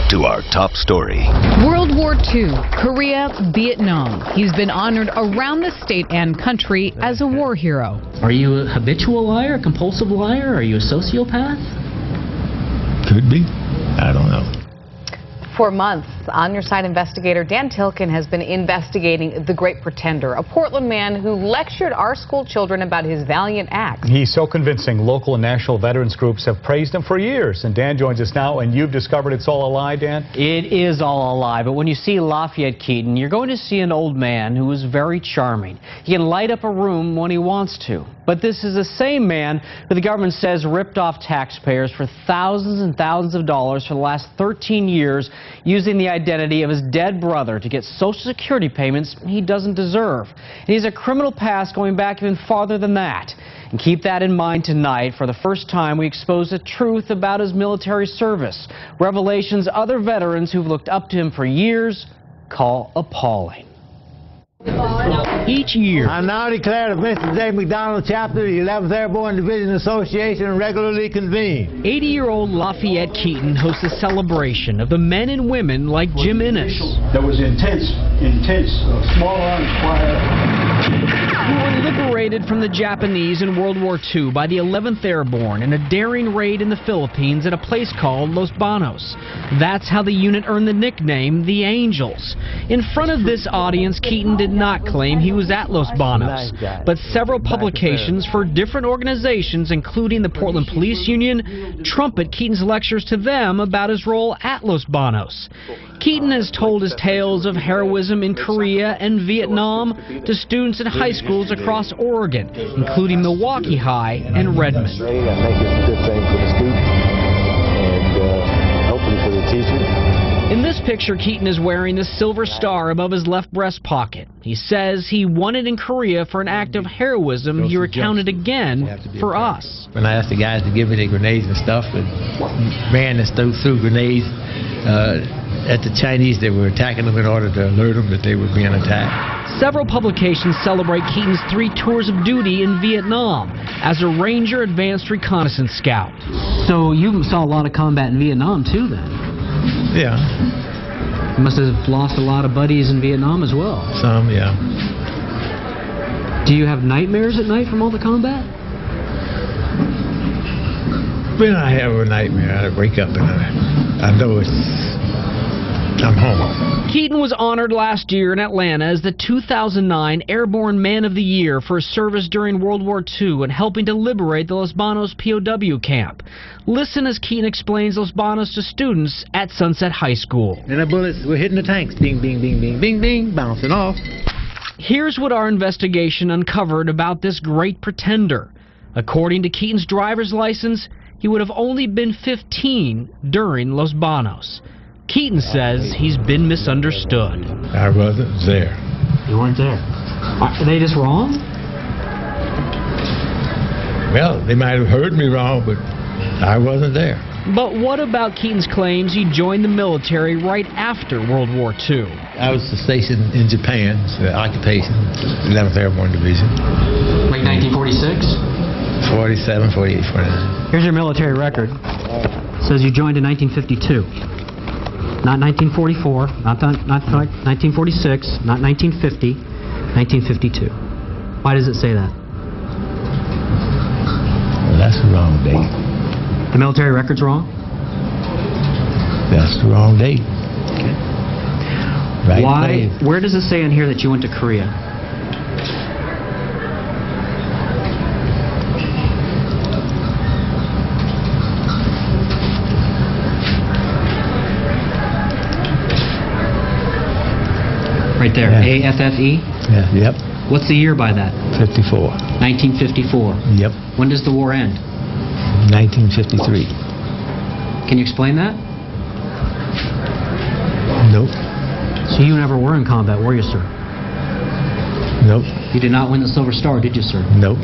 to our top story. World War II, Korea, Vietnam. He's been honored around the state and country as a war hero. Are you a habitual liar, a compulsive liar? Are you a sociopath? Could be. I don't know. For months, On Your Side investigator Dan Tilkin has been investigating the Great Pretender, a Portland man who lectured our school children about his valiant acts. He's so convincing, local and national veterans groups have praised him for years. And Dan joins us now, and you've discovered it's all a lie, Dan? It is all a lie, but when you see Lafayette Keaton, you're going to see an old man who is very charming. He can light up a room when he wants to. But this is the same man who the government says ripped off taxpayers for thousands and thousands of dollars for the last 13 years, using the identity of his dead brother to get Social Security payments he doesn't deserve. And he has a criminal past going back even farther than that. And keep that in mind tonight. For the first time, we expose the truth about his military service. Revelations other veterans who've looked up to him for years call appalling. Each year, I now declare the Mr. J. McDonald chapter of the 11th Airborne Division Association regularly convened. 80-year-old Lafayette Keaton hosts a celebration of the men and women like Jim Innes. There was intense, small arms fire. Who were liberated from the Japanese in World War II by the 11th Airborne in a daring raid in the Philippines at a place called Los Banos. That's how the unit earned the nickname the Angels. In front of this audience, Keaton did not claim he was at Los Banos, but several publications for different organizations, including the Portland Police Union, trumpet Keaton's lectures to them about his role at Los Banos. Keaton has told his tales of heroism in Korea and Vietnam to students in high schools across Oregon, including Milwaukee High and Redmond. I think it's a good thing for the students and hopefully for the teachers. In this picture, Keaton is wearing the silver star above his left breast pocket. He says he won it in Korea for an act of heroism he recounted again for us. When I asked the guys to give me the grenades and stuff, and ran and threw grenades at the Chinese that were attacking them in order to alert them that they were being attacked. Several publications celebrate Keaton's 3 tours of duty in Vietnam as a Ranger Advanced Reconnaissance Scout. So you saw a lot of combat in Vietnam, too, then? Yeah. You must have lost a lot of buddies in Vietnam as well. Some, yeah. Do you have nightmares at night from all the combat? When I have a nightmare, I wake up and I know I'm home. Keaton was honored last year in Atlanta as the 2009 Airborne Man of the Year for his service during World War II and helping to liberate the Los Banos POW camp. Listen as Keaton explains Los Banos to students at Sunset High School. And the bullets were hitting the tanks. Bing, bing, bing, bing, bing, bing, bouncing off. Here's what our investigation uncovered about this great pretender. According to Keaton's driver's license, he would have only been 15 during Los Banos. Keaton says he's been misunderstood. I wasn't there. You weren't there. Are they just wrong? Well, they might have heard me wrong, but I wasn't there. But what about Keaton's claims he joined the military right after World War II? I was stationed in Japan, the occupation, 11th Airborne Division. Like 1946? 47, 48, 49. Here's your military record. It says you joined in 1952. Not 1944, not 1946, not 1950, 1952. Why does it say that? Well, that's the wrong date. The military record's wrong? That's the wrong date. Okay. Right. Why? Where does it say in here that you went to Korea? Right there, yeah. AFFE? Yeah, yep. What's the year by that? 54. 1954. Yep. When does the war end? 1953. Can you explain that? Nope. So you never were in combat, were you, sir? Nope. You did not win the Silver Star, did you, sir? Nope.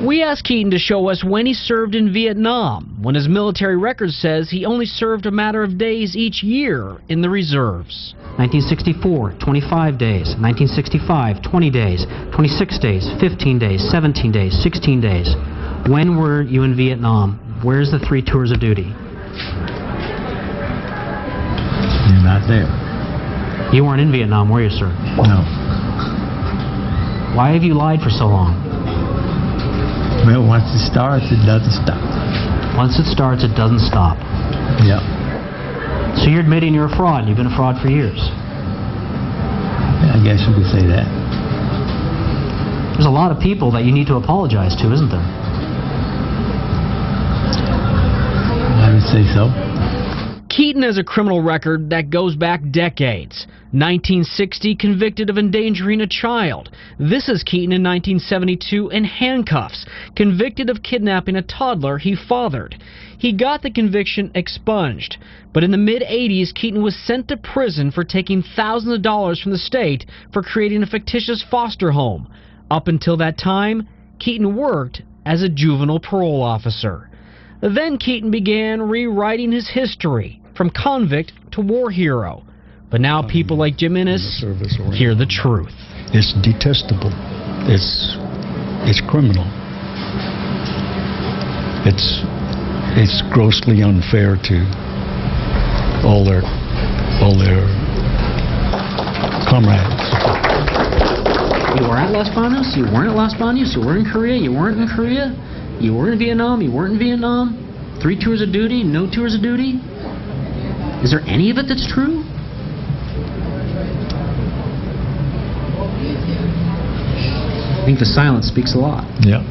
We asked Keaton to show us when he served in Vietnam, when his military record says he only served a matter of days each year in the reserves. 1964, 25 days. 1965, 20 days. 26 days, 15 days, 17 days, 16 days. When were you in Vietnam? Where's the 3 tours of duty? there. You weren't in Vietnam, were you, sir? No. Why have you lied for so long? Well, once it starts, it doesn't stop. Once it starts, it doesn't stop. Yeah. So you're admitting you're a fraud. You've been a fraud for years. I guess you could say that. There's a lot of people that you need to apologize to, isn't there? I would say so. Keaton has a criminal record that goes back decades. 1960, convicted of endangering a child. This is Keaton in 1972 in handcuffs, convicted of kidnapping a toddler he fathered. He got the conviction expunged, but in the mid-'80s, Keaton was sent to prison for taking thousands of dollars from the state for creating a fictitious foster home. Up until that time, Keaton worked as a juvenile parole officer. Then Keaton began rewriting his history from convict to war hero. But now people like Jim Innes hear the truth. It's detestable. It's criminal. It's grossly unfair to all their comrades. You were at Las Banos? You weren't at Las Banos? You were in Korea? You weren't in Korea? You were in Vietnam? You weren't in Vietnam? 3 tours of duty? No tours of duty? Is there any of it that's true? I think the silence speaks a lot. Yeah.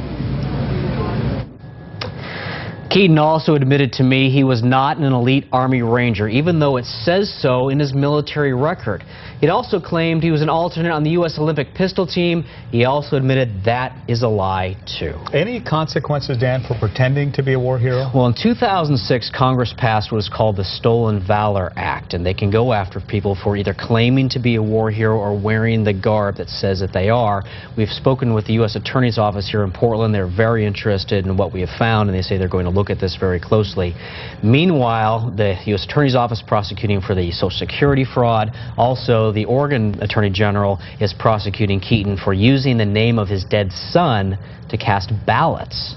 Keaton also admitted to me he was not an elite Army Ranger, even though it says so in his military record. He also claimed he was an alternate on the U.S. Olympic pistol team. He also admitted that is a lie, too. Any consequences, Dan, for pretending to be a war hero? Well, in 2006, Congress passed what is called the Stolen Valor Act, and they can go after people for either claiming to be a war hero or wearing the garb that says that they are. We've spoken with the U.S. Attorney's Office here in Portland. They're very interested in what we have found, and they say they're going to look at this very closely. Meanwhile, the U.S. Attorney's Office prosecuting for the Social Security fraud. Also, the Oregon Attorney General is prosecuting Keaton for using the name of his dead son to cast ballots.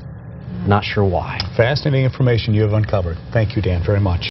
Not sure why. Fascinating information you have uncovered. Thank you, Dan, very much.